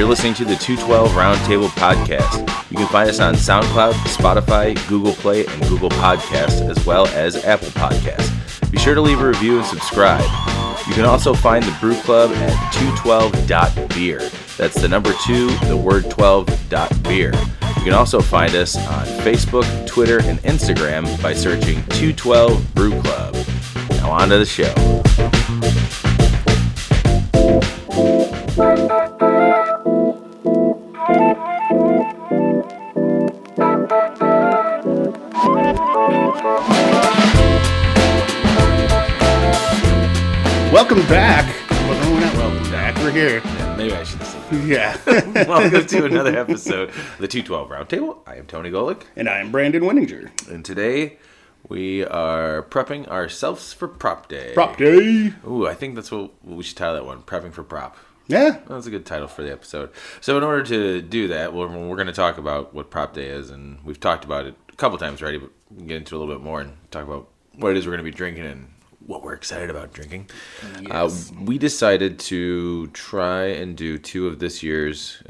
You're listening to the 212 Roundtable Podcast. You can find us on SoundCloud, Spotify, Google Play, and Google Podcasts, as well as Apple Podcasts. Be sure to leave a review and subscribe. You can also find the Brew Club at 212.beer. That's the number 2, the word 12.beer. You can also find us on Facebook, Twitter, and Instagram by searching 212 Brew Club. Now on to the show. Welcome back. Well, we're not welcome back. We're here. Yeah, maybe I should say. Yeah. Welcome to another episode of the 212 Roundtable. I am Tony Golick. And I'm Brandon Winninger. And today we are prepping ourselves for Prop Day. Prop Day. Ooh, I think that's what we should title that one. Prepping for Prop. Yeah. That's a good title for the episode. So in order to do that, we're going to talk about what Prop Day is. And we've talked about it a couple times already, but we can get into it a little bit more and talk about what it is we're going to be drinking and what we're excited about drinking. Yes. We decided to try and do two of this year's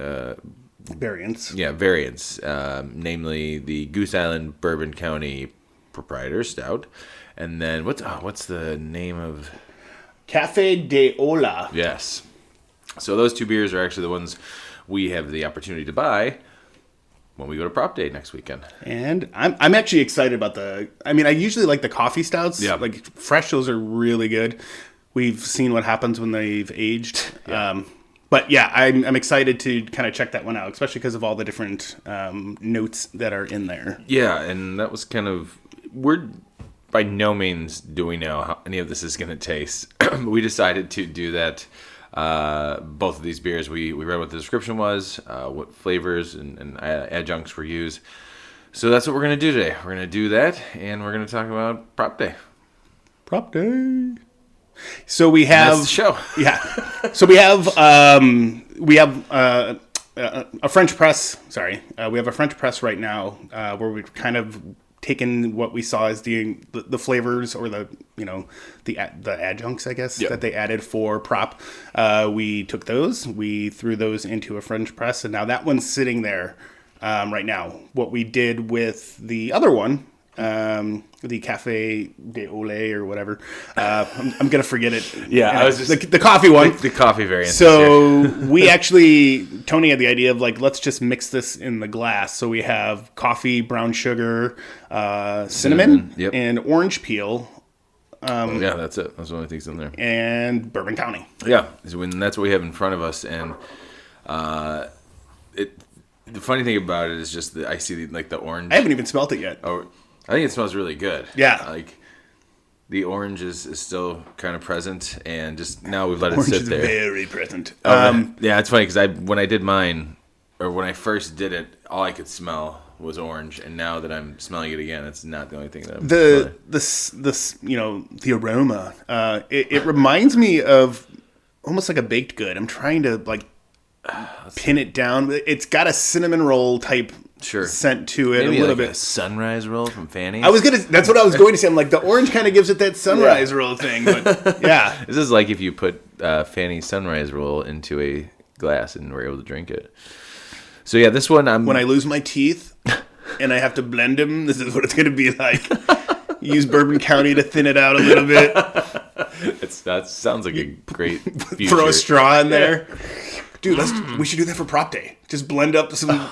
variants. Yeah, variants. Namely the Goose Island Bourbon County Proprietors Stout, and then what's the name of Cafe de Olla. Yes. So those two beers are actually the ones we have the opportunity to buy when we go to Prop Day next weekend. And I'm actually excited about I usually like the coffee stouts. Yeah. Like fresh, those are really good. We've seen what happens when they've aged. Yeah. But yeah, I'm excited to kind of check that one out, especially because of all the different notes that are in there. Yeah, and that was we're by no means do we know how any of this is going to taste. We decided to do that. Both of these beers, we read what the description was, what flavors and adjuncts were used. So that's what we're going to do today. We're going to do that, and we're going to talk about Prop Day. Prop Day. So we have That's the show. Yeah. So we have a French press. Sorry, we have a French press right now where we've kind of taken what we saw as the flavors or the adjuncts, I guess, that they added for Prop. We took those, we threw those into a French press, and now that one's sitting there right now. What we did with the other one, the Cafe de Olla or whatever, I'm gonna forget it. Yeah, I was just the coffee one, the coffee variant. So we actually, Tony had the idea of let's just mix this in the glass. So we have coffee, brown sugar, cinnamon, Yep. and orange peel. Yeah, that's it. That's the only things in there. And Bourbon County. Yeah, so that's what we have in front of us, and the funny thing about it is just that I see the orange. I haven't even smelt it yet. Oh, I think it smells really good. Yeah. The orange is still kind of present, and just now we've let it Orange sit is there. very present. Yeah, it's funny because when I did mine, or when I first did it, all I could smell was orange, and now that I'm smelling it again, it's not the only thing that I'm smelling. The aroma. It reminds me of almost like a baked good. I'm trying to pin it down. It's got a cinnamon roll type scent to it. Maybe a little like bit. A sunrise roll from Fanny's. That's what I was going to say. I'm like, the orange kind of gives it that sunrise roll thing, but yeah. This is like if you put Fanny's sunrise roll into a glass and were able to drink it. So yeah, this one when I lose my teeth and I have to blend them, this is what it's going to be like. Use Bourbon County to thin it out a little bit. That sounds like a great future. Throw a straw in there. Dude, we should do that for Prop Day. Just blend up some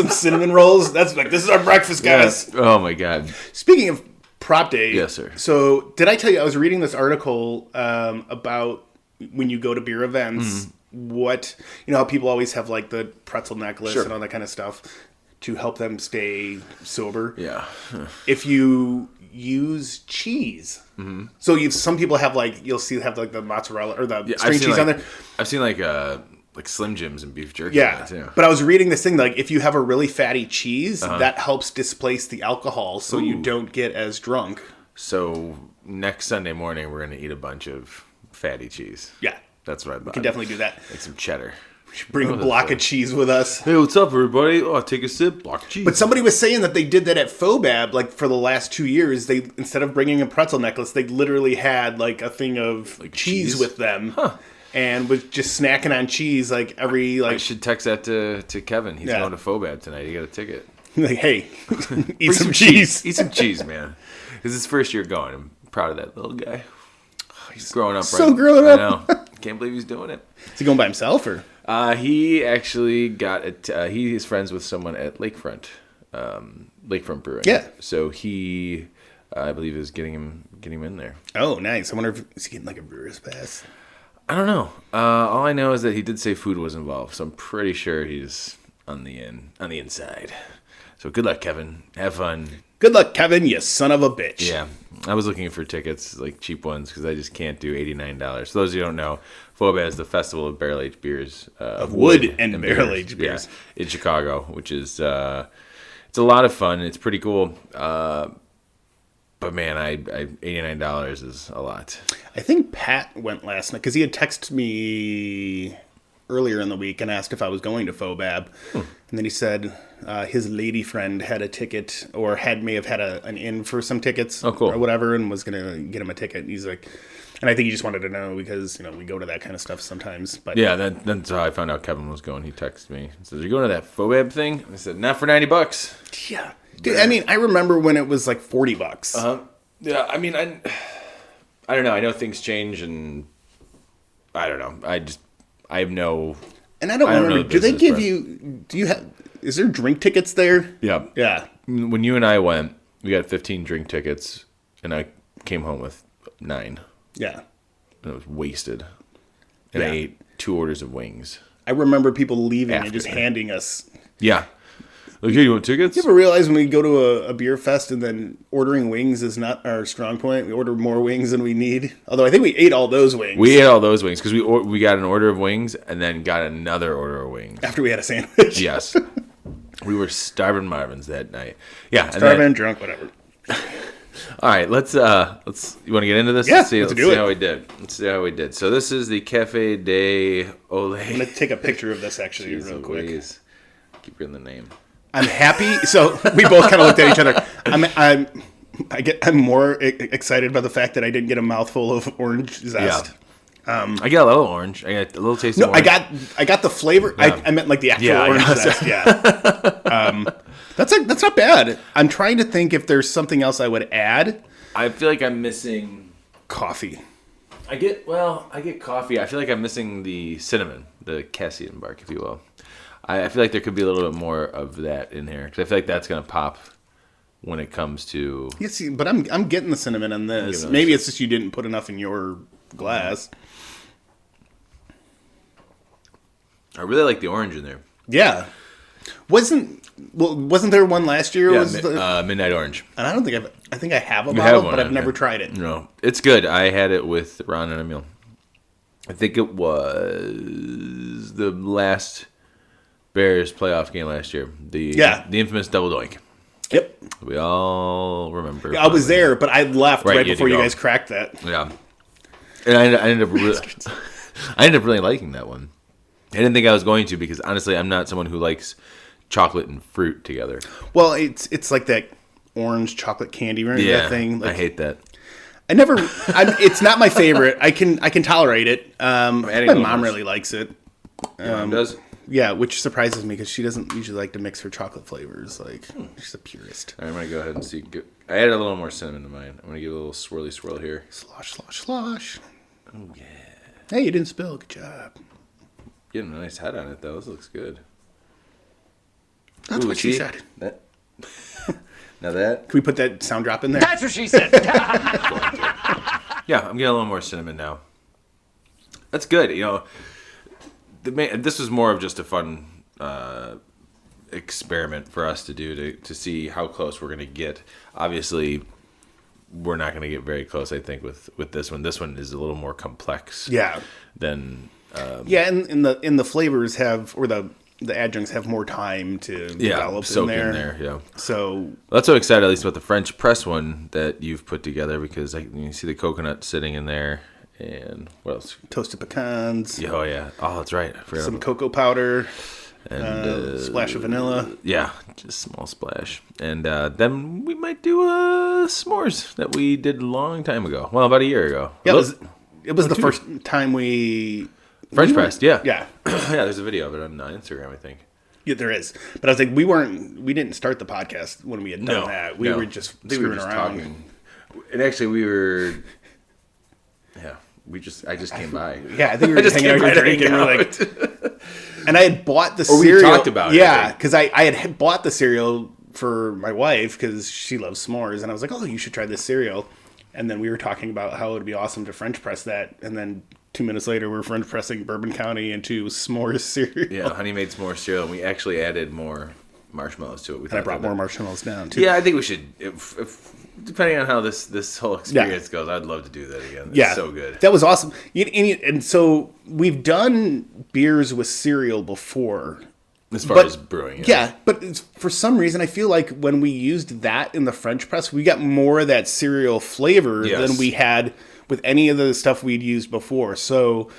cinnamon rolls. This is our breakfast, guys. Yes. Oh my God. Speaking of Prop Day. Yes, sir. So did I tell you I was reading this article about when you go to beer events, what, how people always have the pretzel necklace and all that kind of stuff to help them stay sober. Yeah. If you use cheese. Mm-hmm. So some people have you'll see have the mozzarella or the string cheese on there. I've seen Slim Jims and beef jerky. Yeah, too. But I was reading this thing if you have a really fatty cheese, that helps displace the alcohol, so you don't get as drunk. So next Sunday morning, we're gonna eat a bunch of fatty cheese. Yeah, that's what I thought. We can definitely do that. Like some cheddar. We should bring a block of cheese with us. Hey, what's up, everybody? Oh, take a sip, block of cheese. But somebody was saying that they did that at Fobab, for the last 2 years. They, instead of bringing a pretzel necklace, they literally had a thing of cheese with them. Huh. and was just snacking on cheese like every I should text that to Kevin. He's going to Fobab tonight. He got a ticket. Like, hey, eat some cheese. Eat some cheese, man. It's his first year going. I'm proud of that little guy. He's growing up. So grown up. I know. Can't believe he's doing it. Is he going by himself or? He actually got it. He is friends with someone at Lakefront Brewing. Yeah. So he, I believe, is getting him in there. Oh, nice. I wonder if he's getting like a brewer's pass. I don't know. All I know is that he did say food was involved, so I'm pretty sure he's on the inside. So good luck, Kevin. Have fun. Good luck, Kevin, you son of a bitch. Yeah. I was looking for tickets, like cheap ones, because I just can't do $89. For those of you who don't know, FOBA is the Festival of Barrel-Aged Beers. Of wood and barrel-aged beers. Yeah, in Chicago, which is, it's a lot of fun. It's pretty cool. But man, I $89 is a lot. I think Pat went last night, because he had texted me earlier in the week and asked if I was going to FOBAB. And then he said his lady friend had a ticket, or may have had an in for some tickets or whatever, and was going to get him a ticket. And he's like, and I think he just wanted to know because, we go to that kind of stuff sometimes. But yeah, that's how I found out Kevin was going. He texted me. He says, "Are you going to that FOBAB thing?" I said, "Not for $90. Yeah. Dude, I mean, I remember when it was like $40. Uh-huh. Yeah, I mean, I don't know. I know things change, and I don't know. I have no... And I don't remember. Do they give you... Is there drink tickets there? Yeah. Yeah. When you and I went, we got 15 drink tickets, and I came home with 9. Yeah. And I was wasted. And I ate 2 orders of wings. I remember people leaving and just handing us... Yeah. Like, hey, you want tickets? You ever realize when we go to a beer fest and then ordering wings is not our strong point? We order more wings than we need. Although I think we ate all those wings. We ate all those wings because we got an order of wings and then got another order of wings. After we had a sandwich. Yes. We were starving Marvins that night. Yeah. Starving, drunk, whatever. All right, let's. You want to get into this? Yeah, let's see how we did. Let's see how we did. So this is the Cafe de Olla. I'm going to take a picture of this actually real quick. Keep reading the name. I'm happy. So we both kind of looked at each other. I'm more excited by the fact that I didn't get a mouthful of orange zest. Yeah. I got a little orange. I got a little taste of orange. I got the flavor. Yeah. I meant like the actual orange zest. Yeah. That's not bad. I'm trying to think if there's something else I would add. I feel like I'm missing coffee. I get coffee. I feel like I'm missing the cinnamon, the Cassian bark, if you will. I feel like there could be a little bit more of that in here because I feel like that's gonna pop when it comes to. Yeah, see, but I'm getting the cinnamon on this. Maybe it's just you didn't put enough in your glass. I really like the orange in there. Yeah, wasn't there one last year? Yeah, Midnight Orange. And I don't think I think I have a bottle, but I've never tried it. No, it's good. I had it with Ron and Emil. I think it was the last Bears playoff game last year. The infamous double doink. Yep. We all remember. I was there, but I left right before you guys cracked that. Yeah. And I ended up really liking that one. I didn't think I was going to because honestly, I'm not someone who likes chocolate and fruit together. Well, it's like that orange chocolate candy, remember that thing? Like, I hate that. It's not my favorite. I can tolerate it. My mom really likes it. Your mom does? Yeah, which surprises me because she doesn't usually like to mix her chocolate flavors. Like, she's a purist. All right, I'm going to go ahead and see. I added a little more cinnamon to mine. I'm going to give it a little swirl here. Slosh, slosh, slosh. Oh, yeah. Hey, you didn't spill. Good job. Getting a nice head on it, though. This looks good. That's what she said. Now that. Can we put that sound drop in there? That's what she said. Yeah, I'm getting a little more cinnamon now. That's good. This was more of just a fun experiment for us to do to see how close we're going to get. Obviously, we're not going to get very close, I think, with this one. This one is a little more complex. Yeah. Than. And the flavors the adjuncts have more time to develop in there. Yeah. So that's so excited, at least about the French press one that you've put together because you see the coconut sitting in there. And what else? Toasted pecans. Oh, yeah. Oh, that's right. Some cocoa powder. And a splash of vanilla. Yeah, just a small splash. And then we might do s'mores that we did a long time ago. Well, about a year ago. Yeah, it was the first time we French pressed, yeah. Yeah. Yeah, there's a video of it on Instagram, I think. Yeah, there is. But I was like, we didn't start the podcast when we had done that. We were just screwing around. Talking. And actually, we were... Yeah, I just came by. Yeah, I think we were just hanging out here drinking. We're like... And I had bought the cereal. We talked about it. Yeah, because I had bought the cereal for my wife because she loves s'mores. And I was like, oh, you should try this cereal. And then we were talking about how it would be awesome to French press that. And then 2 minutes later, we're French pressing Bourbon County into s'mores cereal. Yeah, Honey Made S'mores cereal. And we actually added more marshmallows to it. And I brought more marshmallows down, too. Yeah, I think we should... If depending on how this whole experience goes, I'd love to do that again. It's so good. That was awesome. And so we've done beers with cereal before. As far as brewing. Yeah, but for some reason, I feel like when we used that in the French press, we got more of that cereal flavor than we had with any of the stuff we'd used before. So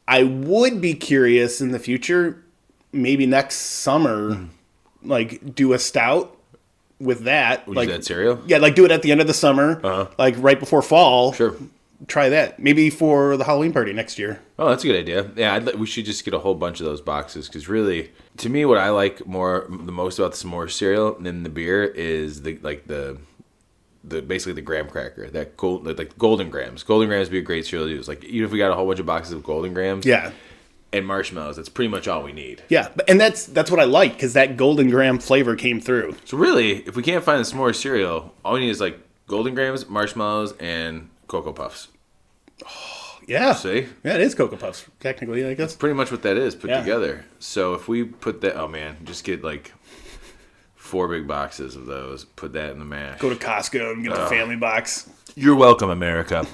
I would be curious in the future, maybe next summer, like do a stout with that. Would you do that cereal? Yeah, like do it at the end of the summer, like right before fall. Sure. Try that. Maybe for the Halloween party next year. Oh, that's a good idea. Yeah, we should just get a whole bunch of those boxes because really, to me, what I like the most about the s'more cereal than the beer is the basically the graham cracker, that golden grams. Golden grams would be a great cereal to use. Like even if we got a whole bunch of boxes of golden grams, and marshmallows, that's pretty much all we need. Yeah, and that's what I like because that golden graham flavor came through. So really, if we can't find the s'more cereal, all we need is like golden grams, marshmallows, and Cocoa Puffs. Oh, yeah. See? Yeah, it is Cocoa Puffs, technically, I guess. That's pretty much what that is put together. So if we put that, just get like 4 big boxes of those, put that in the mash. Go to Costco and get a family box. You're welcome, America.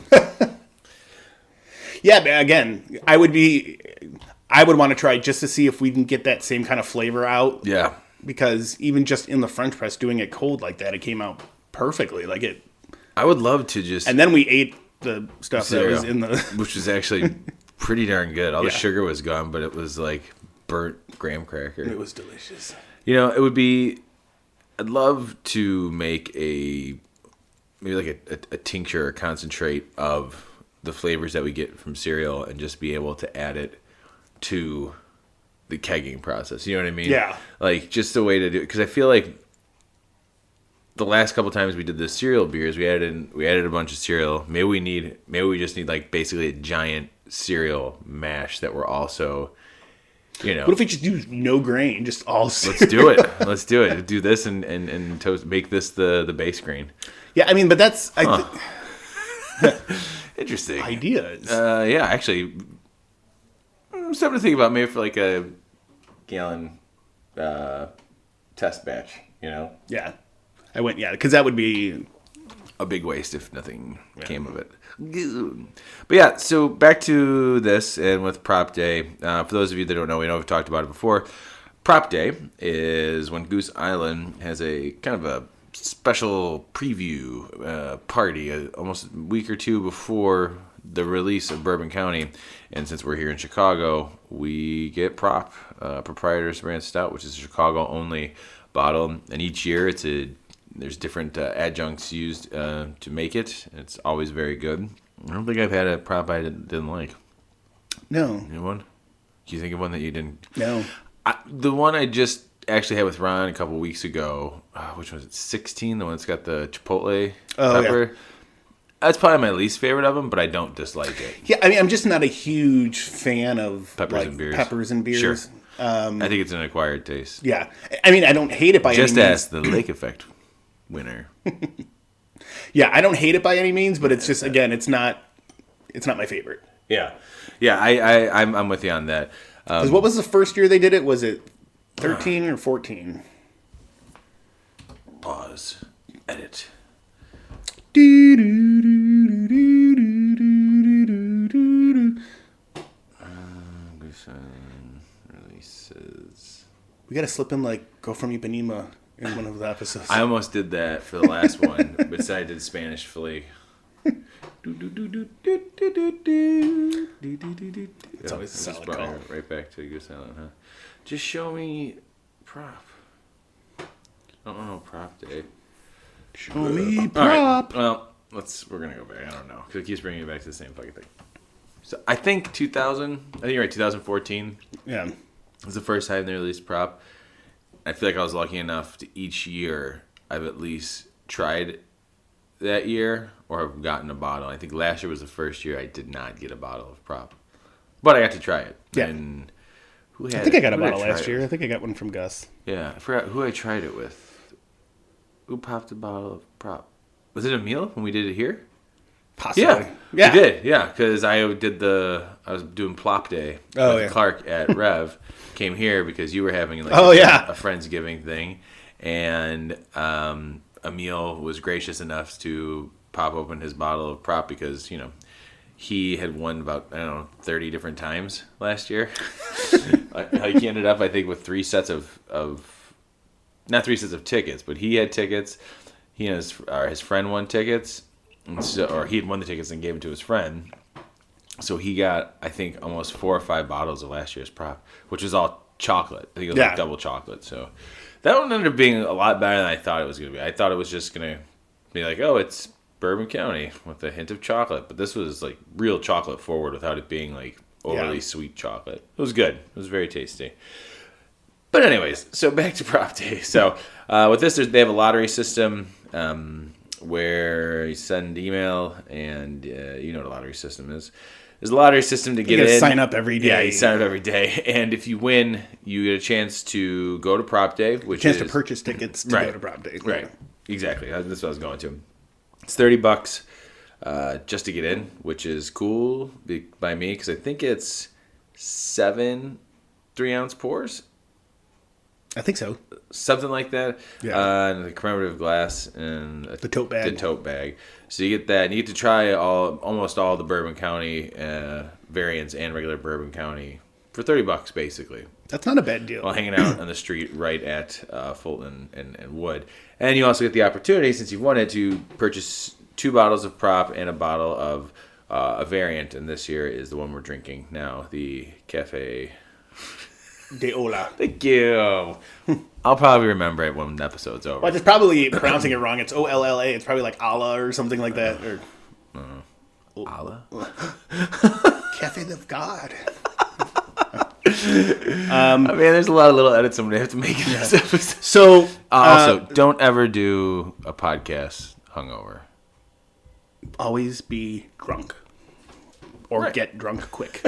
Yeah, but again, I would want to try just to see if we can get that same kind of flavor out. Yeah. Because even just in the French press, doing it cold like that, it came out perfectly. I would love to just... And then we ate the stuff that was in the... Which was actually pretty darn good. All the sugar was gone, but it was like burnt graham cracker. It was delicious. It would be... I'd love to make maybe like a tincture or concentrate of the flavors that we get from cereal and just be able to add it to the kegging process. You know what I mean? Yeah. Like just a way to do it. Because I feel like the last couple times we did the cereal beers, we added a bunch of cereal. Maybe we just need like basically a giant cereal mash that we're also, What if we just do no grain, just all cereal? Let's do it. Do this and toast. Make this the base grain. Yeah, I mean, but that's interesting ideas. Yeah, actually, something to think about. Maybe for like a gallon test batch. Yeah. Because that would be a big waste if nothing came of it. But yeah, so back to this and with Prop Day. For those of you that don't know, we know we've talked about it before. Prop Day is when Goose Island has a kind of a special preview party, almost a week or two before the release of Bourbon County. And since we're here in Chicago, we get Proprietors brand Stout, which is a Chicago-only bottle. And each year there's different adjuncts used to make it. It's always very good. I don't think I've had a prop I didn't like. No. Anyone? Do you think of one that you didn't? No. The one I just actually had with Ron a couple weeks ago, which was it, 16? The one that's got the chipotle pepper. Yeah. That's probably my least favorite of them, but I don't dislike it. Yeah, I mean, I'm just not a huge fan of peppers and beers. Sure. I think it's an acquired taste. Yeah. I mean, I don't hate it by any means. Just ask the Lake Effect winner. Yeah, I don't hate it by any means, but it's just, again, it's not my favorite. Yeah. Yeah, I'm with you on that. Because what was the first year they did it? Was it 13 or 14? Pause. Edit. Releases. We got to slip in like Go From Ipanema in one of the episodes. I almost did that for the last one, but I did Spanish Flea. It's always a solid call. Right back to Goose Island, huh? Just show me prop. I don't know prop day. Show me prop. Right. Well, we're gonna go back. I don't know because it keeps bringing me back to the same fucking thing. So I think 2000. I think you're right. 2014. Yeah. Was the first time they released prop. I feel like I was lucky enough to each year I've at least tried that year or have gotten a bottle. I think last year was the first year I did not get a bottle of prop, but I got to try it. Yeah. And I think I got a bottle last year. I think I got one from Gus. Yeah, I forgot who I tried it with. Who popped a bottle of prop? Was it Emil when we did it here? Possibly. Yeah. We did. Yeah, because I was doing Plop Day with Clark at Rev. Came here because you were having like a Friendsgiving thing, and Emil was gracious enough to pop open his bottle of prop because he had won about 30 different times last year. He ended up I think with three sets of not three sets of tickets, but he had tickets. He and his friend won tickets, or he had won the tickets and gave them to his friend. So he got, I think, almost 4 or 5 bottles of last year's prop, which was all chocolate. I think it was like double chocolate. So that one ended up being a lot better than I thought it was going to be. I thought it was just going to be like, oh, it's Bourbon County with a hint of chocolate. But this was like real chocolate forward without it being like overly sweet chocolate. It was good. It was very tasty. But anyways, so back to Prop Day. So with this, they have a lottery system where you send email, and you know what a lottery system is. There's a lottery system to get in. Sign up every day. Yeah, you sign up every day. And if you win, you get a chance to go to Prop Day, which is... to purchase tickets to go to Prop Day. Right. Exactly. That's what I was going to. It's $30 just to get in, which is cool by me because I think it's 7 3-ounce pours. I think so. Something like that. Yeah. And the commemorative glass and the tote bag. The tote bag. So you get that, and you get to try almost all the Bourbon County variants and regular Bourbon County for $30 basically. That's not a bad deal. While hanging out on the street right at Fulton and Wood. And you also get the opportunity, since you've won it, to purchase 2 bottles of prop and a bottle of a variant. And this year is the one we're drinking now, the Cafe de Olla. Thank you. I'll probably remember it when the episode's over. Well, it's probably pronouncing it wrong. It's Olla. It's probably like Olla or something like that. Or Olla? Cafe of God. There's a lot of little edits I'm going to have to make in this episode. So, also, don't ever do a podcast hungover. Always be drunk. Or get drunk quick.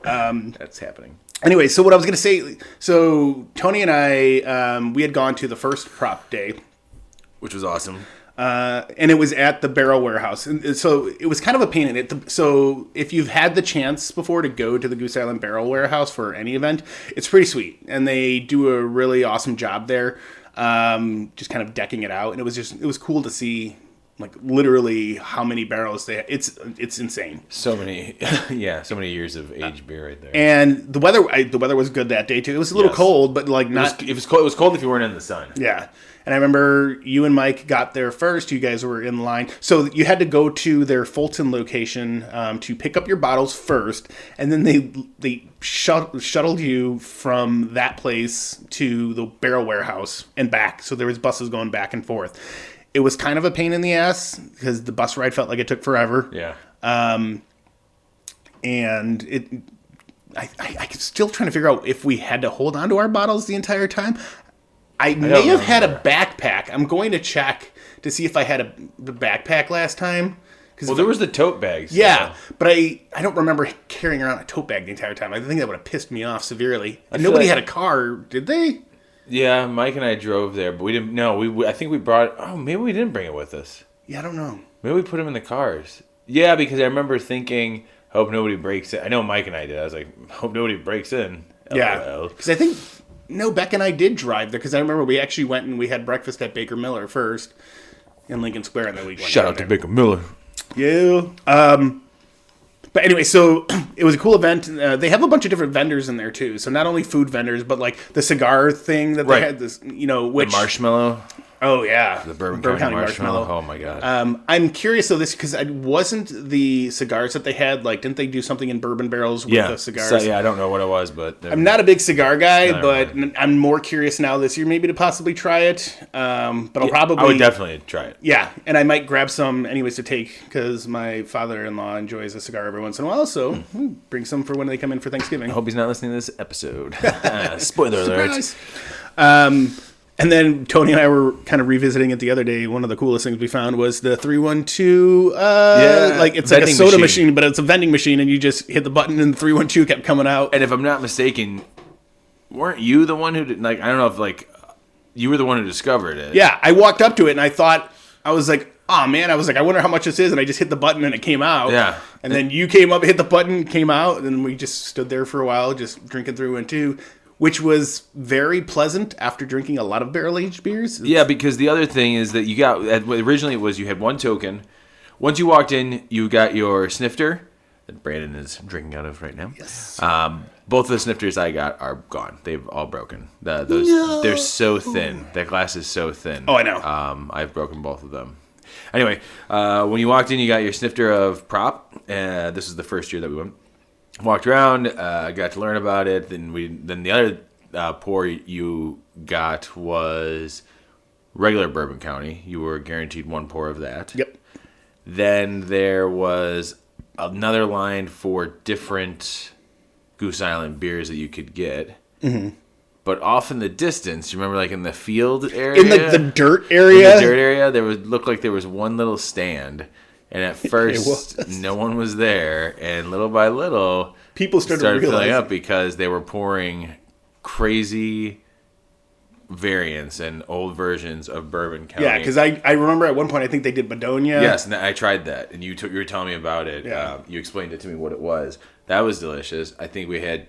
That's happening. Anyway, so what I was going to say, so Tony and I, we had gone to the first prop day. Which was awesome. And it was at the Barrel Warehouse. And so it was kind of a pain in it. So if you've had the chance before to go to the Goose Island Barrel Warehouse for any event, it's pretty sweet. And they do a really awesome job there, just kind of decking it out. And it was cool to see, like, literally how many barrels they have. It's insane. So many, so many years of aged beer right there. And the weather was good that day too. It was a little cold, but like not. It was cold. It was cold if you weren't in the sun. Yeah, and I remember you and Mike got there first. You guys were in line, so you had to go to their Fulton location to pick up your bottles first, and then they shuttled you from that place to the Barrel Warehouse and back. So there was buses going back and forth. It was kind of a pain in the ass because the bus ride felt like it took forever. Yeah. And I'm still trying to figure out if we had to hold on to our bottles the entire time. I may have had a backpack. I'm going to check to see if I had the backpack last time. Well, there was the tote bags. Yeah, but I don't remember carrying around a tote bag the entire time. I think that would have pissed me off severely. And nobody had a car, did they? Yeah, Mike and I drove there, but we didn't. No, I think we brought. Oh, maybe we didn't bring it with us. Yeah, I don't know. Maybe we put them in the cars. Yeah, because I remember thinking, hope nobody breaks in. I know Mike and I did. I was like, hope nobody breaks in. Yeah, because I think Beck and I did drive there because I remember we actually went and we had breakfast at Baker Miller first in Lincoln Square, and then we went shout out to Baker Miller. Yeah. But anyway, so it was a cool event. They have a bunch of different vendors in there too. So not only food vendors, but like the cigar thing that they had. This, which the marshmallow. Oh, yeah. The Bourbon County Marshmallow. Oh, my God. I'm curious, though, this because it wasn't the cigars that they had. Like, didn't they do something in bourbon barrels with the cigars? So, yeah, I don't know what it was, but... I'm not a big cigar guy, but I'm more curious now this year maybe to possibly try it. But I'll probably... I would definitely try it. Yeah, and I might grab some anyways to take because my father-in-law enjoys a cigar every once in a while, so bring some for when they come in for Thanksgiving. I hope he's not listening to this episode. Spoiler alert. And then Tony and I were kind of revisiting it the other day. One of the coolest things we found was the 312. Like it's like a soda machine, but it's a vending machine, and you just hit the button, and the 312 kept coming out. And if I'm not mistaken, weren't you the one who did, like, I don't know if like you were the one who discovered it? Yeah, I walked up to it and I was like, oh man, I wonder how much this is, and I just hit the button and it came out. Yeah. And then you came up, hit the button, came out, and then we just stood there for a while, just drinking 312. Which was very pleasant after drinking a lot of barrel-aged beers. Yeah, because the other thing is that you got... Originally, it was you had one token. Once you walked in, you got your snifter that Brandon is drinking out of right now. Yes. Both of the snifters I got are gone. They've all broken. They're so thin. That glass is so thin. Oh, I know. I've broken both of them. Anyway, when you walked in, you got your snifter of Prop. This is the first year that we went. Walked around, got to learn about it. Then the other pour you got was regular Bourbon County. You were guaranteed one pour of that. Yep. Then there was another line for different Goose Island beers that you could get. Mm-hmm. But off in the distance, you remember, like in the field area, in the dirt area, there looked like there was one little stand. And at first, no one was there, and little by little, people started filling up because they were pouring crazy variants and old versions of Bourbon County. Yeah, because I remember at one point I think they did Madonia. Yes, and I tried that, and you were telling me about it. Yeah. You explained it to me what it was. That was delicious. I think we had...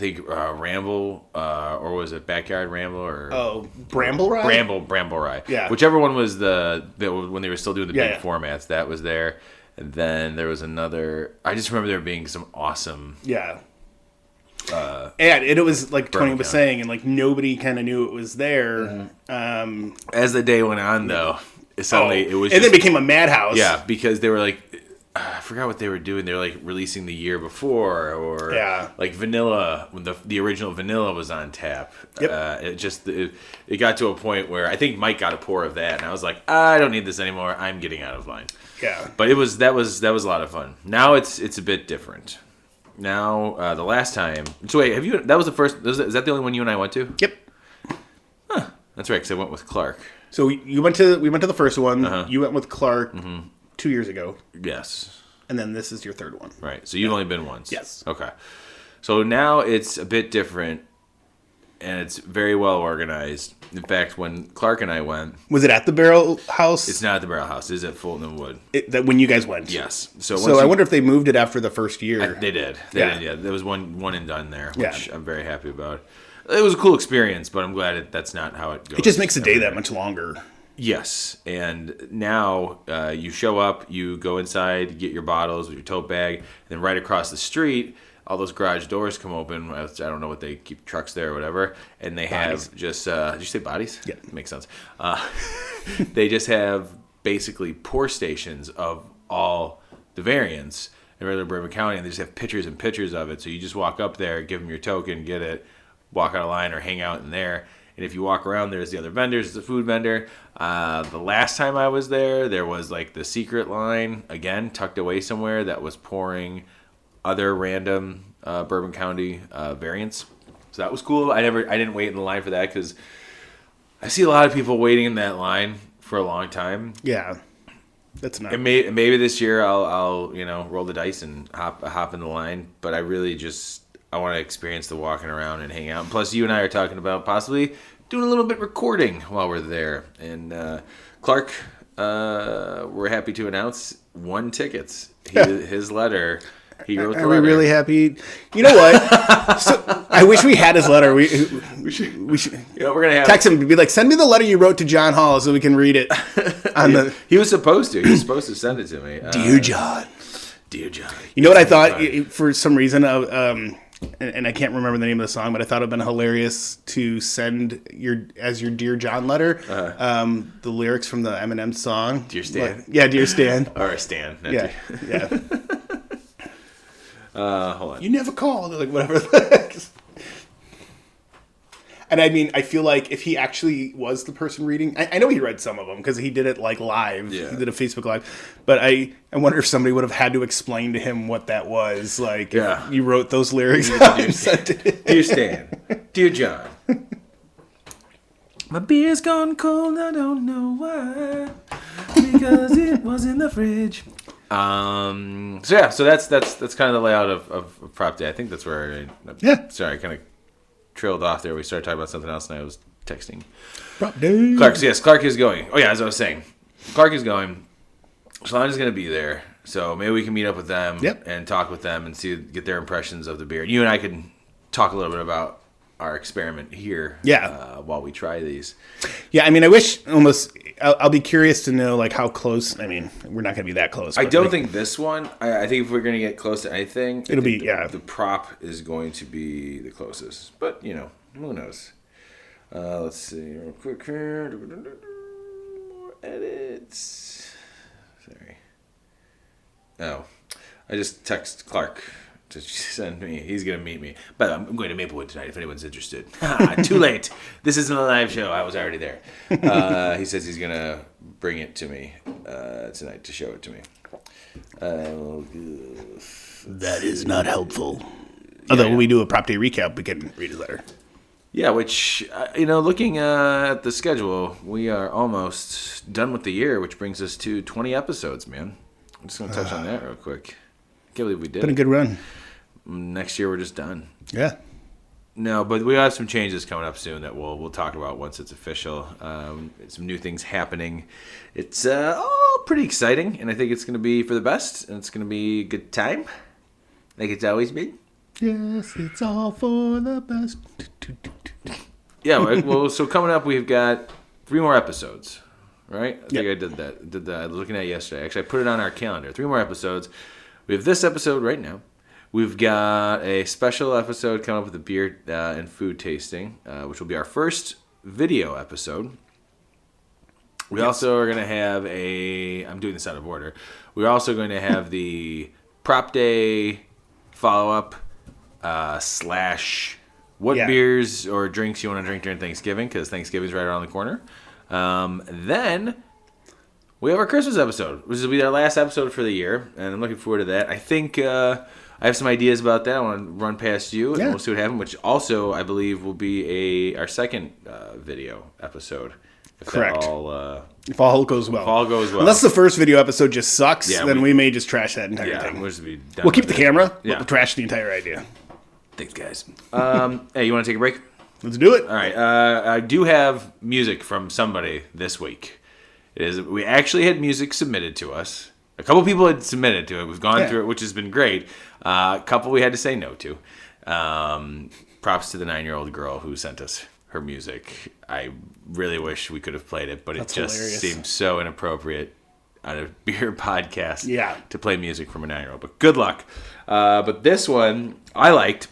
Ramble, or was it Backyard Ramble, or Bramble Rye? Bramble Rye. Yeah. Whichever one was when they were still doing the big formats, that was there. And then there was another. I just remember there being some awesome. Yeah. And it was like Tony was saying, and like nobody kind of knew it was there. Mm-hmm. As the day went on, though, suddenly it was. And then it became a madhouse. Yeah, because they were like. I forgot what they were doing. They were like releasing the year before, or like vanilla when the original vanilla was on tap. Yep. It got to a point where I think Mike got a pour of that, and I was like, I don't need this anymore. I'm getting out of line. Yeah. But that was a lot of fun. Now it's a bit different. Now the last time. So wait, that was the first? Is that the only one you and I went to? Yep. Huh. That's right, because I went with Clark. So we went to the first one. Uh-huh. You went with Clark. Mm-hmm. 2 years ago. Yes. And then this is your third one. Right. So you've only been once. Yes. Okay. So now it's a bit different, and it's very well organized. In fact, when Clark and I went... Was it at the Barrel House? It's not at the Barrel House. It is at Fulton and Wood. When you guys went? Yes. So I wonder if they moved it after the first year. They did. They did, yeah. There was one and done there, which I'm very happy about. It was a cool experience, but I'm glad that's not how it goes. It just makes the day that much longer. Yes, and now you show up, you go inside, get your bottles with your tote bag, and then right across the street, all those garage doors come open. I don't know what they keep trucks there or whatever, and they have just. Did you say bodies? Yeah, makes sense. They just have basically pour stations of all the variants in regular Bourbon County, and they just have pictures and pictures of it. So you just walk up there, give them your token, get it, walk out of line, or hang out in there. And if you walk around, there's the other vendors. It's a food vendor. The last time I was there was like the secret line, again, tucked away somewhere that was pouring other random Bourbon County variants. So that was cool. I didn't wait in the line for that because I see a lot of people waiting in that line for a long time. Yeah. That's not. And maybe this year I'll roll the dice and hop in the line. But I really I want to experience the walking around and hang out. And plus, you and I are talking about possibly doing a little bit recording while we're there. And Clark, we're happy to announce won tickets. His letter. He wrote the letter. Are we really happy? You know what? So, I wish we had his letter. We should. We're gonna have text him and be like, send me the letter you wrote to John Hall so we can read it. He was supposed to. He was supposed to send it to me. Dear John. Dear John. You know what I thought? For some reason, and I can't remember the name of the song, but I thought it'd been hilarious to send your Dear John letter, the lyrics from the Eminem song. Dear Stan. Dear Stan. Or Stan. Yeah. Hold on. You never called, like whatever. And I mean, I feel like if he actually was the person reading, I know he read some of them because he did it like live. Yeah. He did a Facebook Live. But I wonder if somebody would have had to explain to him what that was. Like, if you wrote those lyrics out and sent it. Dear Stan. Dear John. My beer's gone cold, I don't know why. Because it was in the fridge. So that's kind of the layout of Prop Day. I think that's where I kind of trailed off there. We started talking about something else, and I was texting. Prop Day. Clark is going. Oh yeah, as I was saying, Clark is going. Solange's going to be there, so maybe we can meet up with them and talk with them and get their impressions of the beer. You and I can talk a little bit about our experiment here. While we try these. Yeah, I mean, I wish almost. I'll be curious to know like how close. I mean, we're not going to be that close. I don't think this one. I think if we're going to get close to anything, it'll be the prop is going to be the closest. But who knows? Let's see real quick here. More edits. Sorry. Oh, I just text Clark to send me. He's going to meet me. But I'm going to Maplewood tonight if anyone's interested. Too late. This isn't a live show. I was already there. He says he's going to bring it to me tonight to show it to me. That is not helpful. Although when we do a Prop Day recap, we can read his letter. Yeah, which, looking at the schedule, we are almost done with the year, which brings us to 20 episodes, man. I'm just going to touch on that real quick. I can't believe we did. Been a good run. Next year we're just done. Yeah. No, but we have some changes coming up soon that we'll talk about once it's official. Some new things happening. It's all pretty exciting, and I think it's going to be for the best, and it's going to be a good time, like it's always been. Yes, it's all for the best. Yeah, well, so coming up we've got 3 more episodes, right? I think I did that. I was looking at it yesterday. Actually, I put it on our calendar. 3 more episodes. We have this episode right now. We've got a special episode coming up with the beer and food tasting, which will be our first video episode. We also are going to have I'm doing this out of order. We're also going to have the Prop Day follow-up / what beers or drinks you want to drink during Thanksgiving, because Thanksgiving's right around the corner. Then we have our Christmas episode, which will be our last episode for the year, and I'm looking forward to that. I think I have some ideas about that I want to run past you, and we'll see what happens, which also, I believe, will be our second video episode. Correct. If all goes well. If all goes well. Unless the first video episode just sucks, then we may just trash that entire thing. We'll keep the camera, but we'll trash the entire idea. Thanks, guys. Hey, you want to take a break? Let's do it. All right. I do have music from somebody this week. We actually had music submitted to us. A couple people had submitted to it. We've gone through it, which has been great. A couple we had to say no to. Props to the 9-year-old girl who sent us her music. I really wish we could have played it, but it just seems so inappropriate on a beer podcast to play music from a 9-year-old. But good luck. But this one I liked.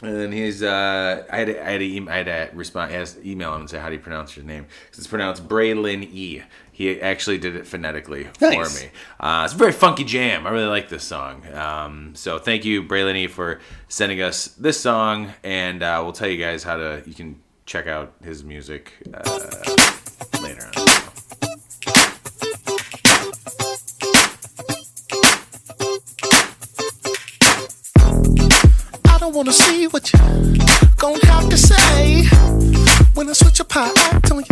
And then I had to respond. I had to email him and say, "How do you pronounce your name?" Because it's pronounced Braylon E. He actually did it phonetically for me. It's a very funky jam. I really like this song. So thank you, Braylon E, for sending us this song, and we'll tell you guys you can check out his music later on. I don't wanna see what you gon' have to say when I switch up how I act on you.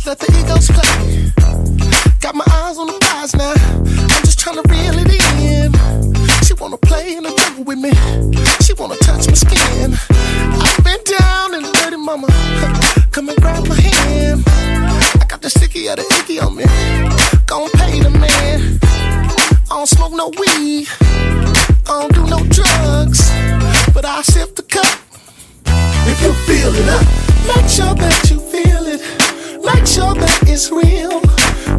Let the egos play. Got my eyes on the prize now. I'm just tryna reel it in. She wanna play in the jungle with me. She wanna touch my skin. I've been down and dirty, mama. Come and grab my hand. I got the sticky of the icky on me. Gon' pay the man. I don't smoke no weed. I don't do no drugs, but I sip the cup. If you feel it up, make sure that you feel it. Make sure that it's real.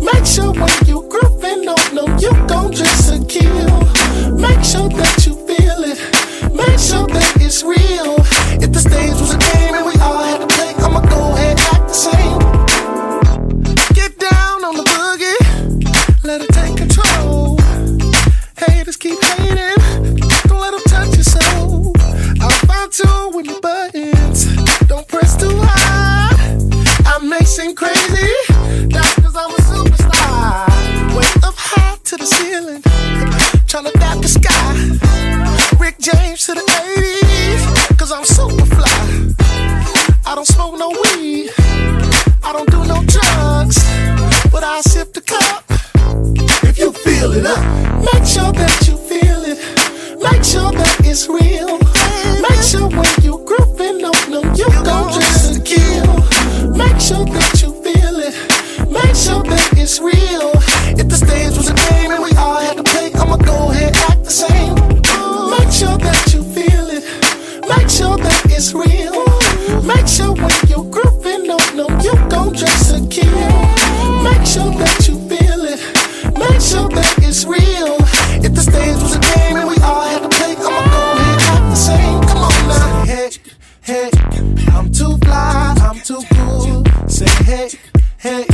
Make sure when you groovin', no, you gon' dress a kill. Make sure that you feel it. Make sure that it's lift out the sky. Rick James to the 80s, cause I'm super fly. I don't smoke no weed, I don't do no drugs, but I sip the cup. If you feel it up, make sure that you feel it. Make sure that it's real. Make sure when you grouping, no, you gon' dress and kill. Make sure that you feel it. Make sure that it's real. If the stage was a game and we all had to play, I'ma go ahead act the same. Make sure that you feel it. Make sure that it's real. Make sure when you grouping, no, you gon' dress and kill. Make sure that you feel it. Make sure that it's real. If the stage was a game and we all had to play, I'ma go ahead act the same. Come on now. Hey, hey, I'm too fly, I'm too cool. Say hey, hey,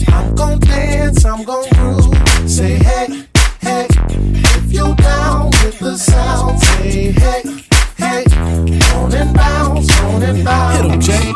I'm gon' dance, I'm gon' groove. Say hey, hey, if you down with the sound. Say hey, hey, on and bounce, on and bounce. Hit 'em, Jay.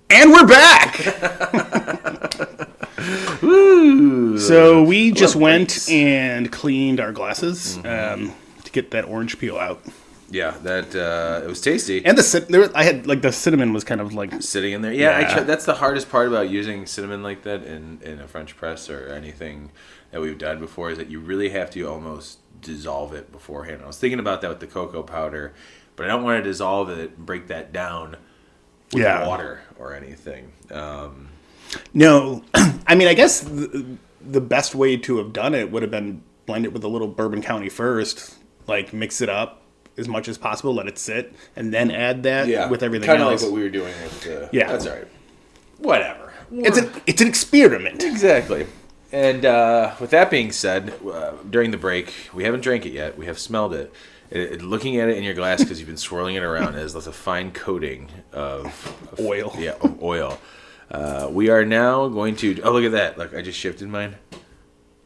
And we're back! So we just went and cleaned our glasses to get that orange peel out. Yeah, that it was tasty. And I had like the cinnamon was kind of like sitting in there. Yeah, that's the hardest part about using cinnamon like that in a French press or anything that we've done before is that you really have to almost dissolve it beforehand. I was thinking about that with the cocoa powder, but I don't want to dissolve it and break that down with water or anything. No, I mean, I guess the best way to have done it would have been blend it with a little Bourbon County first, like mix it up as much as possible, let it sit, and then add that with everything else. Kind of like what we were doing with that's all right. Whatever. It's an experiment. Exactly. And with that being said, during the break, we haven't drank it yet. We have smelled it. Looking at it in your glass because you've been swirling it around, it has a fine coating of oil. Yeah, of oil. We are now going to... Oh, look at that. Look, I just shifted mine.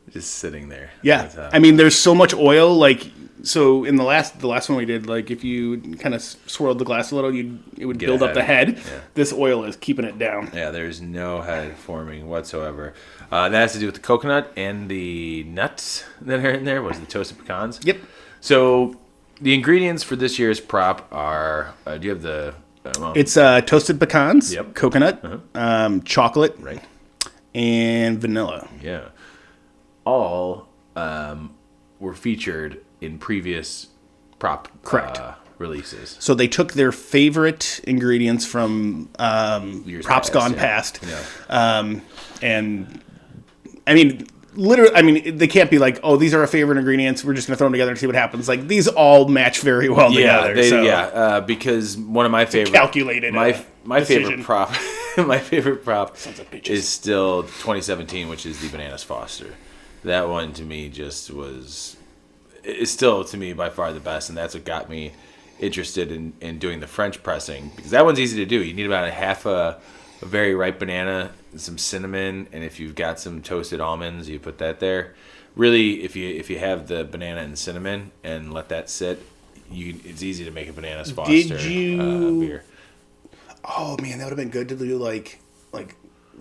Just sitting there. Yeah. I mean, there's so much oil. Like, so in the last one we did, like, if you kind of swirled the glass a little, it would build up the head. Yeah. This oil is keeping it down. Yeah, there's no head forming whatsoever. That has to do with the coconut and the nuts that are in there. Was the toasted pecans? Yep. So the ingredients for this year's prop are... do you have the... It's toasted pecans, coconut, chocolate, right, and vanilla. Yeah. All were featured in previous prop releases. So they took their favorite ingredients from props gone past. Yeah. And, I mean... Literally, they can't be like, oh, these are our favorite ingredients. We're just going to throw them together and see what happens. Like, these all match very well together. Because one of my favorite... calculated my favorite prop is still 2017, which is the Bananas Foster. That one, to me, is still, to me, by far the best. And that's what got me interested in doing the French pressing. Because that one's easy to do. You need about a half a very ripe banana, some cinnamon, and if you've got some toasted almonds, you put that there. Really, if you have the banana and cinnamon and let that sit, it's easy to make a Bananas Foster beer. Oh man, that would have been good to do like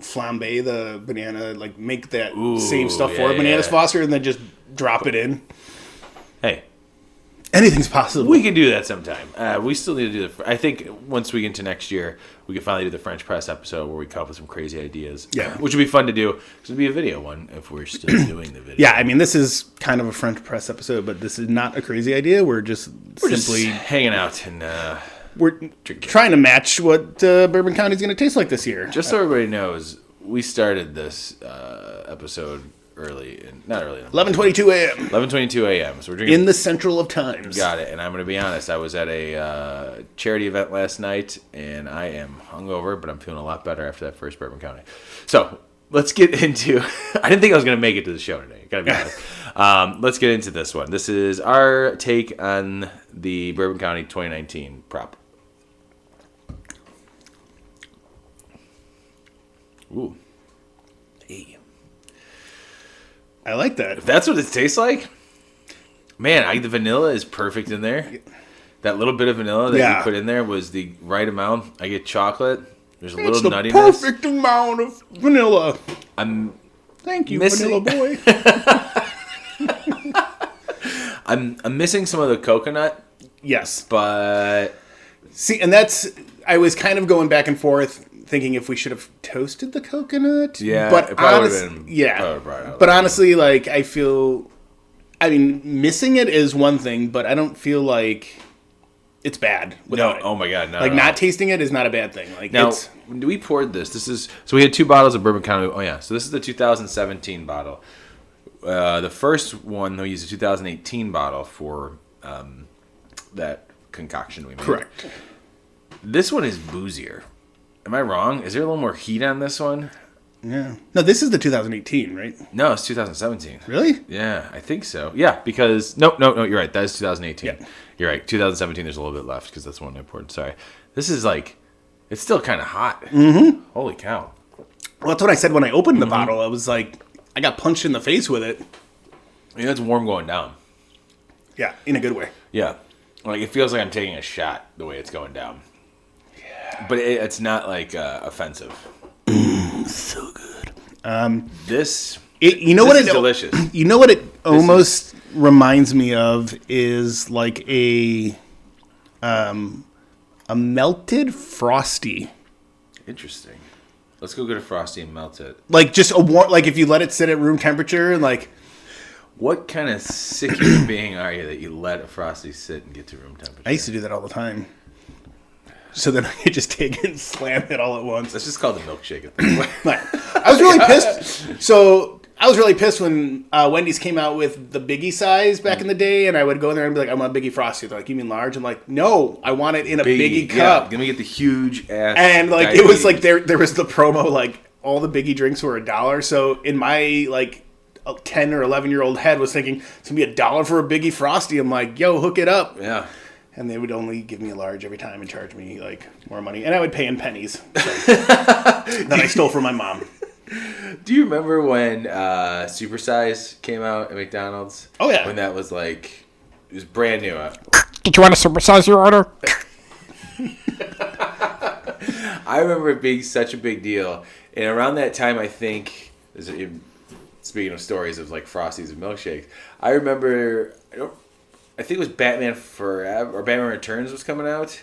flambe the banana, like make that same stuff for a Bananas Foster and then just drop it in. Hey, anything's possible. We can do that sometime. We still need to do I think once we get into next year, we can finally do the French press episode where we come up with some crazy ideas. Yeah. Which would be fun to do. Because it would be a video one if we're still doing the video. Yeah, I mean, this is kind of a French press episode, but this is not a crazy idea. We're simply just hanging out and we're trying to match what Bourbon County is going to taste like this year. Just so everybody knows, we started this episode not early. 11:22 a.m. 11:22 a.m. So we're drinking in the central of times. Got it. And I'm going to be honest. I was at a charity event last night, and I am hungover, but I'm feeling a lot better after that first Bourbon County. So let's get into. I didn't think I was going to make it to the show today. Gotta be honest. Let's get into this one. This is our take on the Bourbon County 2019 prop. Ooh. Hey. I like that. If that's what it tastes like, man, the vanilla is perfect in there. That little bit of vanilla that you put in there was the right amount. I get chocolate. There's a little nuttiness. Perfect amount of vanilla. Thank you, vanilla boy. I'm missing some of the coconut. Yes, but see, and I was kind of going back and forth, thinking if we should have toasted the coconut. Yeah, but it probably would have been. Yeah, But honestly, like missing it is one thing, but I don't feel like it's bad without it. Oh my god, no. Like not tasting it is not a bad thing. Like now, when we poured this is so we had 2 bottles of Bourbon County. Oh yeah, so this is the 2017 bottle. The first one we used a 2018 bottle for that concoction we made. Correct. This one is boozier. Am I wrong? Is there a little more heat on this one? Yeah. No, this is the 2018, right? No, it's 2017. Really? Yeah, I think so. Yeah, because no, you're right. That is 2018. Yeah. You're right. 2017. There's a little bit left because that's the one I poured. Sorry. This is like, it's still kind of hot. Mm-hmm. Holy cow. Well, that's what I said when I opened the bottle. I was like, I got punched in the face with it. I mean, it's warm going down. Yeah, in a good way. Yeah. Like, it feels like I'm taking a shot the way it's going down. Yeah. But it's not, like, offensive. So good. This you know what is delicious. You know what it almost reminds me of is like a melted Frosty. Interesting. Let's go get a Frosty and melt it. Like just a warm, like if you let it sit at room temperature and like. What kind of sick human being are you that you let a Frosty sit and get to room temperature? I used to do that all the time. So then I could just take it and slam it all at once. That's just called the milkshake at this point. I was really pissed. So I was really pissed when Wendy's came out with the Biggie size back in the day, and I would go in there and be like, I want a Biggie Frosty. They're like, you mean large? I'm like, no, I want it in a Biggie cup. Yeah, let me get the huge ass. And like it was like there was the promo, like all the Biggie drinks were $1. So in my like 10 or 11-year-old head was thinking it's gonna be $1 for a Biggie Frosty. I'm like, yo, hook it up. Yeah. And they would only give me a large every time and charge me like more money, and I would pay in pennies that I stole from my mom. Do you remember when Supersize came out at McDonald's? Oh yeah, when that was like it was brand new. Did you want to supersize your order? I remember it being such a big deal, and around that time, I think, speaking of stories of like Frosties and milkshakes, I remember. I think it was Batman Forever or Batman Returns was coming out.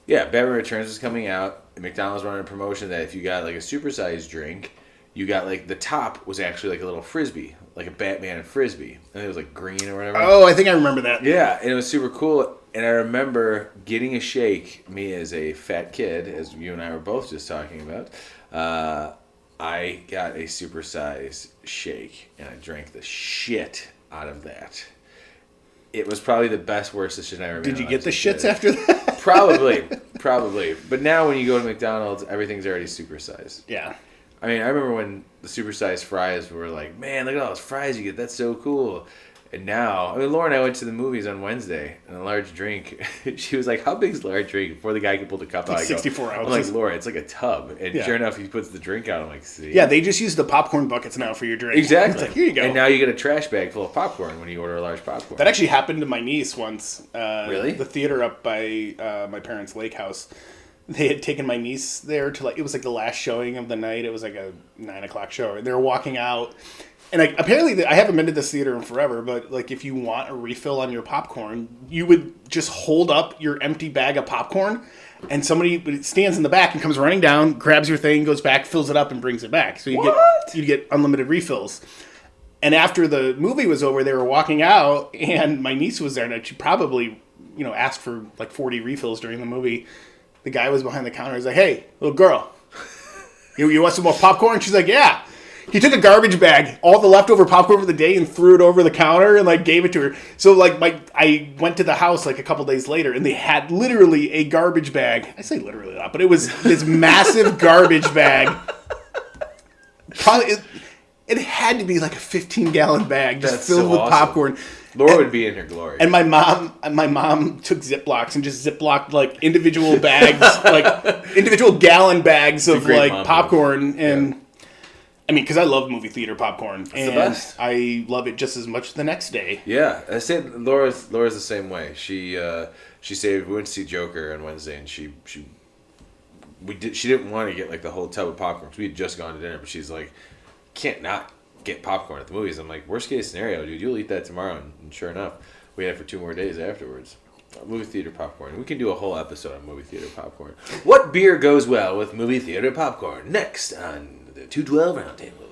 Yeah, Batman Returns was coming out. And McDonald's running a promotion that if you got like a supersized drink, you got like the top was actually like a little frisbee, like a Batman frisbee, and it was like green or whatever. Oh, I think I remember that. Yeah, and it was super cool. And I remember getting a shake. Me as a fat kid, as you and I were both just talking about, I got a supersized shake, and I drank the shit out of that. It was probably the best, worst decision I ever made. Did you get the shits after that? Probably. But now when you go to McDonald's, everything's already supersized. Yeah. I mean, I remember when the supersized fries were like, man, look at all those fries you get. That's so cool. And now, I mean, Laura and I went to the movies on Wednesday, and a large drink. She was like, "How big's a large drink?" Before the guy could pull the cup out, 64 ounces. I'm like, "Laura, it's like a tub." And sure enough, he puts the drink out. I'm like, "See." Yeah, they just use the popcorn buckets now for your drink. Exactly. It's like, here you go. And now you get a trash bag full of popcorn when you order a large popcorn. That actually happened to my niece once. Really? The theater up by my parents' lake house. They had taken my niece there to it was like the last showing of the night. It was like a 9:00 show. And they were walking out. And apparently, I haven't been to this theater in forever, but like if you want a refill on your popcorn, you would just hold up your empty bag of popcorn, and somebody stands in the back and comes running down, grabs your thing, goes back, fills it up, and brings it back. So you get unlimited refills. And after the movie was over, they were walking out, and my niece was there, and she probably asked for like 40 refills during the movie. The guy was behind the counter. He's like, "Hey, little girl, you want some more popcorn?" She's like, "Yeah." He took a garbage bag, all the leftover popcorn for the day, and threw it over the counter and like gave it to her. So like I went to the house like a couple days later, and they had literally a garbage bag. I say literally a lot, but it was this massive garbage bag. Probably it had to be like a 15-gallon bag just filled with popcorn. Laura would be in her glory. And my mom took Ziplocs and just Ziplocked like individual bags, like individual gallon bags of like popcorn and. Yeah. I mean, because I love movie theater popcorn, and the best. I love it just as much the next day. Yeah, I said Laura's the same way. She saved. We went to see Joker on Wednesday, and she didn't want to get like the whole tub of popcorn because we had just gone to dinner, but she's like, can't not get popcorn at the movies. I'm like, worst case scenario, dude, you'll eat that tomorrow, and sure enough, we had it for 2 more days afterwards. Movie theater popcorn. We can do a whole episode on movie theater popcorn. What beer goes well with movie theater popcorn? Next on the 212 Roundtable.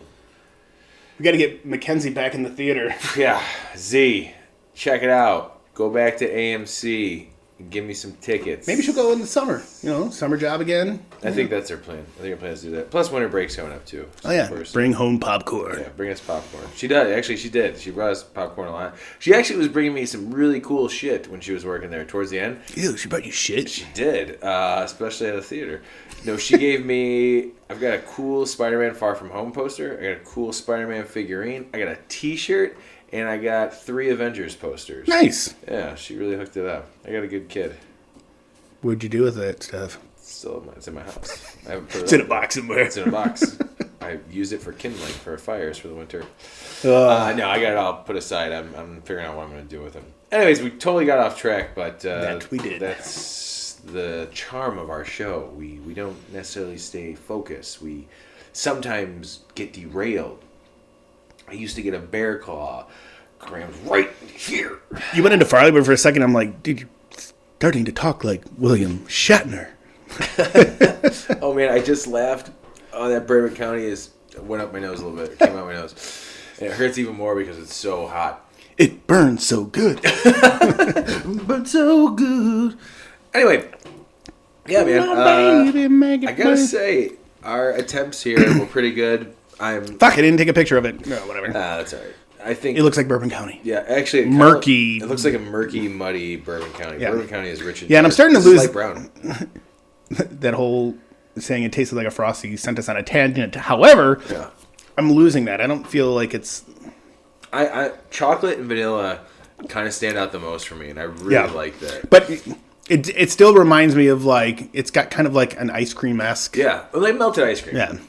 We got to get Mackenzie back in the theater. Yeah, Z, check it out. Go back to AMC and give me some tickets. Maybe she'll go in the summer. Summer job again. I think that's her plan. I think her plan is to do that. Plus, winter break's coming up too. Oh yeah, bring home popcorn. Yeah, bring us popcorn. She does. Actually, she did. She brought us popcorn a lot. She actually was bringing me some really cool shit when she was working there towards the end. Ew, she brought you shit? She did, especially at the theater. No, she gave me... I've got a cool Spider-Man Far From Home poster. I got a cool Spider-Man figurine. I got a t-shirt. And I got 3 Avengers posters. Nice. Yeah, she really hooked it up. I got a good kid. What'd you do with that stuff? It's in my house. I haven't put it It's in a box somewhere. It's in a box. I use it for kindling for fires for the winter. No, I got it all put aside. I'm figuring out what I'm going to do with them. Anyways, we totally got off track, but that we did. That's the charm of our show. We don't necessarily stay focused. We sometimes get derailed. I used to get a bear claw crammed right here. You went into Farley, but for a second I'm like, dude, you're starting to talk like William Shatner. Oh man, I just laughed. Oh, that Bourbon County went up my nose a little bit. It came out my nose. And it hurts even more because it's so hot. It burns so good. Burns so good. Anyway, yeah, man. I gotta say, our attempts here were pretty good. Fuck, I didn't take a picture of it. No, whatever. That's all right. I think it looks like Bourbon County. Yeah, actually, murky. It looks like a murky, muddy Bourbon County. Yeah. Bourbon County is rich in. Yeah, and I'm starting to lose light brown. That whole saying it tasted like a Frosty sent us on a tangent. However, I'm losing that. I don't feel like it's. I chocolate and vanilla kind of stand out the most for me, and I really like that. But it still reminds me of like it's got kind of like an ice cream esque. Yeah, like melted ice cream. Yeah.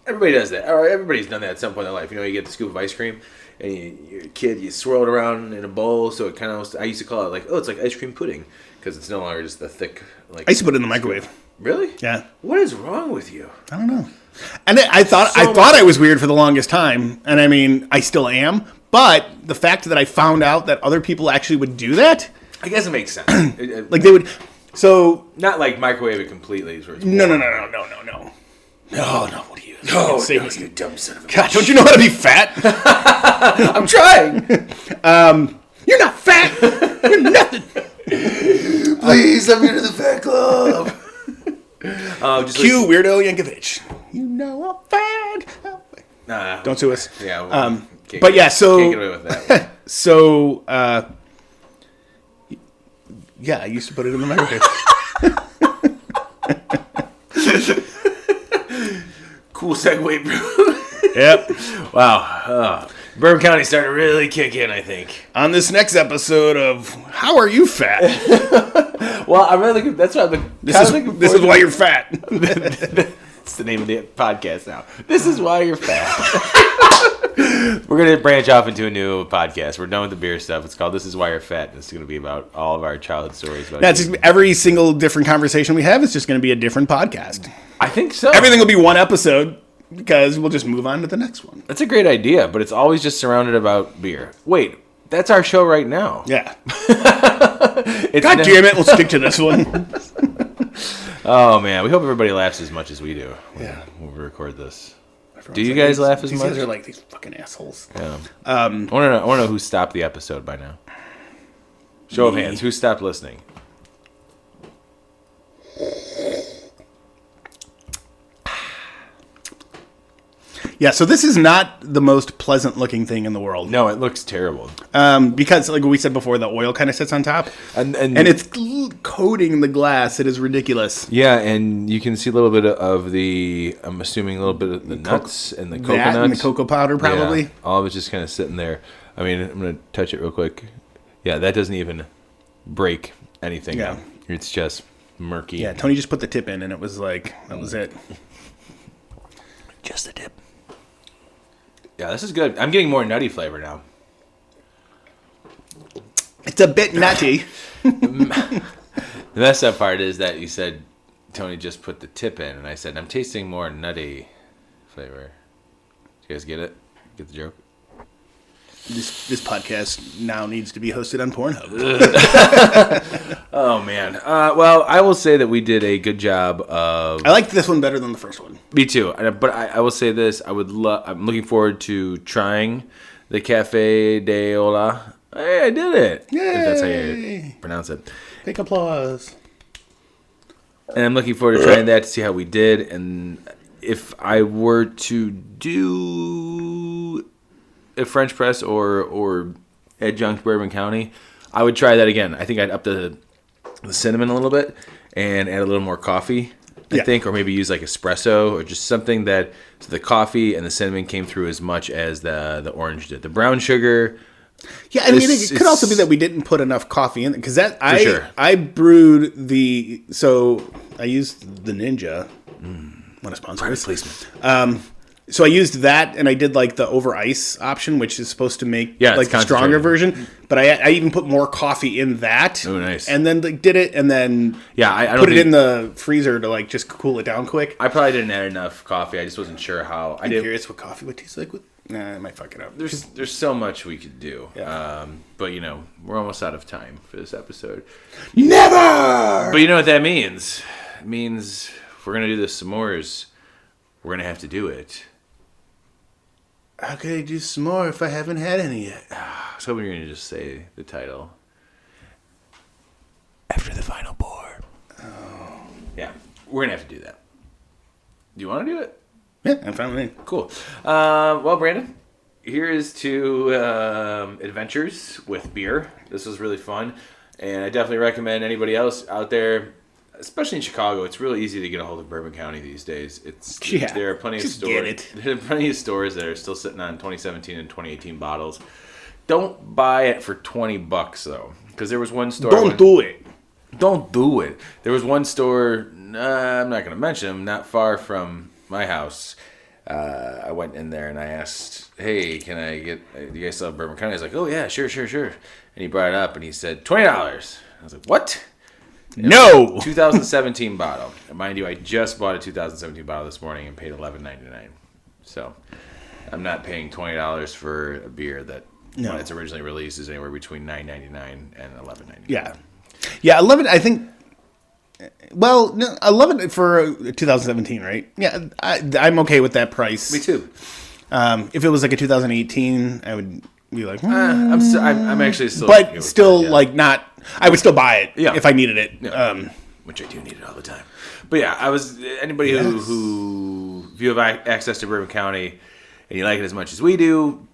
Everybody does that. Or everybody's done that at some point in their life. You get the scoop of ice cream, and you're a kid, you swirl it around in a bowl, so it kind of, I used to call it like, oh, it's like ice cream pudding, because it's no longer just the thick, like... I used to put it in the microwave. Really? Yeah. What is wrong with you? I don't know. And I thought I was weird for the longest time, and I mean, I still am, but the fact that I found out that other people actually would do that... I guess it makes sense. Like, they would... So... Not like microwave it completely. No, what are you... No, you dumb son of a bitch. God, don't you know how to be fat? I'm trying. You're not fat. You're nothing. Please, let me into the fat club. Cue Weirdo Yankovic. You know I'm fat. Nah, don't sue us. Yeah. But yeah, so can't get away with that one. So yeah, I used to put it in the microwave. Cool segue, bro. Yep. Wow. Bourbon County's starting to really kick in, I think. On this next episode of How Are You Fat? Well, I'm really looking. That's what I'm This is why you're fat. It's the name of the podcast now. This is why you're fat. We're going to branch off into a new podcast. We're done with the beer stuff. It's called This Is Why You're Fat. It's going to be about all of our childhood stories. About That's just every single different conversation we have is just going to be a different podcast. I think so. Everything will be one episode because we'll just move on to the next one. That's a great idea, but it's always just surrounded about beer. Wait, that's our show right now. Yeah. God damn it, we'll stick to this one. Oh, man. We hope everybody laughs as much as we do Yeah. when we record this. Everyone's Do you guys laugh as these much? These guys are like these fucking assholes. Yeah. I want to know who stopped the episode by now. Show of hands. Who stopped listening? Yeah, so this is not the most pleasant looking thing in the world. No, it looks terrible. Because, like we said before, the oil kind of sits on top. And it's coating the glass. It is ridiculous. yeah, and you can see a little bit of the, I'm assuming a little bit of the nuts and the coconuts. That and the cocoa powder, probably. Yeah, all of it's just kind of sitting there. I mean, I'm going to touch it real quick. Yeah, that doesn't even break anything. Yeah. It's just murky. Yeah, Tony just put the tip in, and it was like, that was it. Just the tip. Yeah, this is good. I'm getting more nutty flavor now. It's a bit nutty. The messed up part is that you said Tony just put the tip in, and I said I'm tasting more nutty flavor. You guys get it? Get the joke? This podcast now needs to be hosted on Pornhub. Oh man. Well, I will say that we did a good job of. I liked this one better than the first one. Me too. But I will say this: I'm looking forward to trying the Cafe de Olla. Hey, I did it. Yay. If that's how you pronounce it. Take applause. And I'm looking forward to trying that to see how we did. And if I were to do a French press or adjunct Bourbon County, I would try that again. I think I'd up the cinnamon a little bit and add a little more coffee, I think, or maybe use like espresso or just something that so the coffee and the cinnamon came through as much as the orange did. The brown sugar. Yeah, I mean, it could also be that we didn't put enough coffee in it because sure. I brewed I used the Ninja. What a sponsor! Product placement. So I used that, and I did like the over ice option, which is supposed to make like the stronger version. But I even put more coffee in that. Oh, nice! And then did it, and then I put it in the freezer to like just cool it down quick. I probably didn't add enough coffee. I just wasn't sure how. I'm curious what coffee would taste like. Nah, I might fuck it up. There's so much we could do. Yeah. But we're almost out of time for this episode. Never. But you know what that means? It means if we're gonna do the s'mores, we're gonna have to do it. How could I do some more if I haven't had any yet? I was hoping you were going to just say the title. After the final pour. Oh. Yeah, we're going to have to do that. Do you want to do it? Yeah, I'm fine with it. Cool. Well, Brandon, here is to adventures with beer. This was really fun. And I definitely recommend anybody else out there, especially in Chicago, it's really easy to get a hold of Bourbon County these days. There are plenty of stores. There are plenty of stores that are still sitting on 2017 and 2018 bottles. Don't buy it for $20 though, because there was one store. Don't do it. Don't do it. There was one store. I'm not going to mention them. Not far from my house. I went in there and I asked, "Hey, can I get? Do you guys sell Bourbon County?" He's like, "Oh yeah, sure." And he brought it up and he said $20. I was like, "What?" No. 2017 bottle. And mind you, I just bought a 2017 bottle this morning and paid $11.99. So I'm not paying $20 for a beer that when it's originally released is anywhere between $9.99 and $11.99. Yeah, 11. I think. Well, no, 11 for 2017, right? Yeah, I'm okay with that price. Me too. If it was like a 2018, I would be like, I'm actually still, but still like not. I would still buy it if I needed it. Yeah. Which I do need it all the time. But yeah, anybody who if you have access to Bourbon County and you like it as much as we do,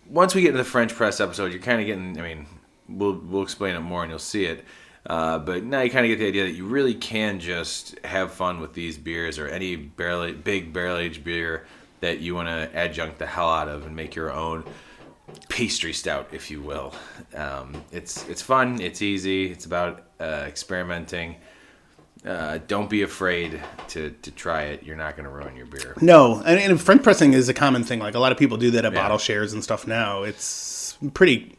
once we get to the French press episode, you're kind of getting. I mean, we'll explain it more and you'll see it. But now you kind of get the idea that you really can just have fun with these beers or any big barrel aged beer that you want to adjunct the hell out of and make your own pastry stout, if you will. It's fun. It's easy. It's about experimenting. Don't be afraid to try it. You're not going to ruin your beer. No, and French pressing is a common thing. Like a lot of people do that at bottle shares and stuff now. It's pretty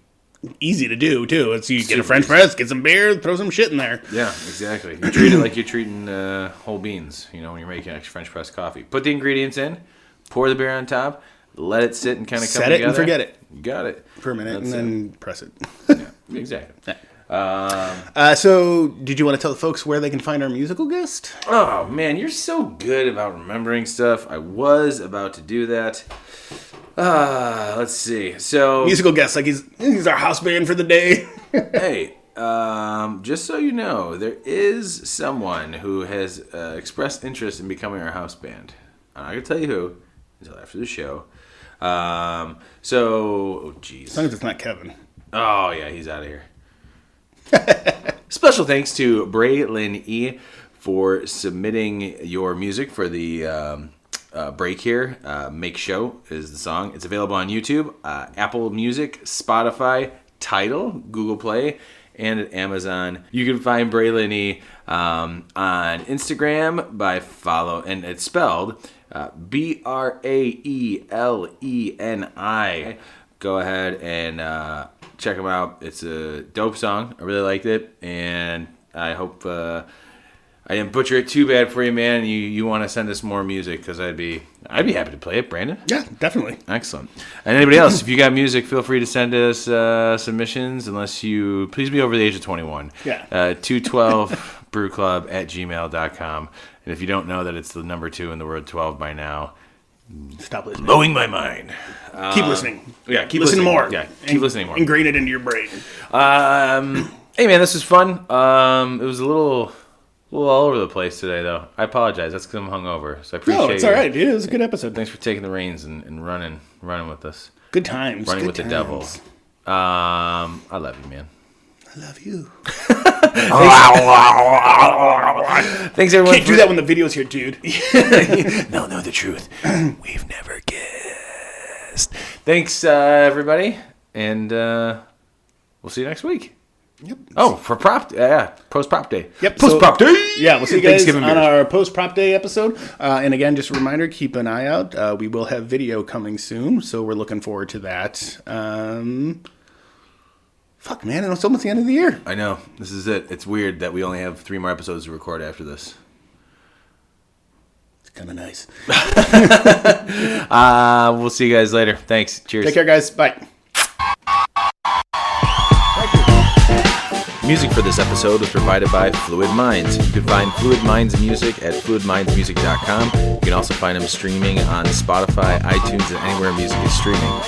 easy to do too. It's you get a French press, get some beer, throw some shit in there. Yeah, exactly. You treat it like you're treating whole beans. You know, when you're making extra French press coffee. Put the ingredients in, pour the beer on top, let it sit and kind of come together. Set it and forget it. You got it For a minute, and then press it. Yeah, exactly. So, did you want to tell the folks where they can find our musical guest? Oh man, you're so good about remembering stuff. I was about to do that. Let's see. So musical guest, like he's our house band for the day. Hey, just so you know, there is someone who has expressed interest in becoming our house band. I'm not gonna tell you who until after the show. Oh geez. As long as it's not Kevin. Oh yeah, he's out of here. Special thanks to Braylon E for submitting your music for the break here. Make Show is the song. It's available on YouTube, Apple Music, Spotify, Tidal, Google Play, and at Amazon. You can find Braylon E on Instagram by follow, and it's spelled Braeleni. Go ahead and check them out. It's a dope song. I really liked it, and I hope I didn't butcher it too bad for you, man. You want to send us more music, because I'd be happy to play it, Brandon. Yeah, definitely. Excellent. And anybody else, if you got music, feel free to send us submissions. Unless you please be over the age of 21. Yeah. 212brewclub@gmail.com. And if you don't know that it's the number 2 in the word 12 by now, stop listening. blowing my mind. Keep listening. Yeah, keep listening listening more. Yeah, keep listening more. Ingrain it into your brain. Hey man, this was fun. It was a little all over the place today, though. I apologize. That's because I'm hungover. So I appreciate it. No, it's all right, dude. It was a good episode. Thanks for taking the reins and running with us. Good times. Running good with times. the devil. I love you, man. I love you. Thanks, everyone. Can't do that when the video's here, dude. They'll know the truth. We've never guessed. Thanks, everybody. And we'll see you next week. Yep. Oh, for post prop day. Yep. Post prop day. Yeah, we'll see you guys Thanksgiving on beers. our post prop day episode. And again, just a reminder, keep an eye out. We will have video coming soon, so we're looking forward to that. Fuck, man, it's almost the end of the year. I know. This is it. It's weird that we only have 3 more episodes to record after this. It's kind of nice. We'll see you guys later. Thanks. Cheers. Take care, guys. Bye. Music for this episode was provided by Fluid Minds. You can find Fluid Minds music at fluidmindsmusic.com. You can also find them streaming on Spotify, iTunes, and anywhere music is streaming.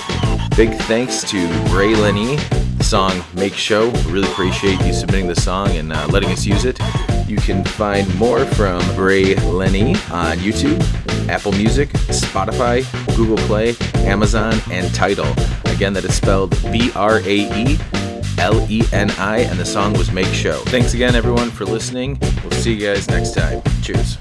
Big thanks to Braylon E. The song Make Show. We really appreciate you submitting the song and letting us use it. You can find more from Braylon E on YouTube, Apple Music, Spotify, Google Play, Amazon, and Tidal. Again, that is spelled BRAELENI, and the song was Make Show. Thanks again, everyone, for listening. We'll see you guys next time. Cheers.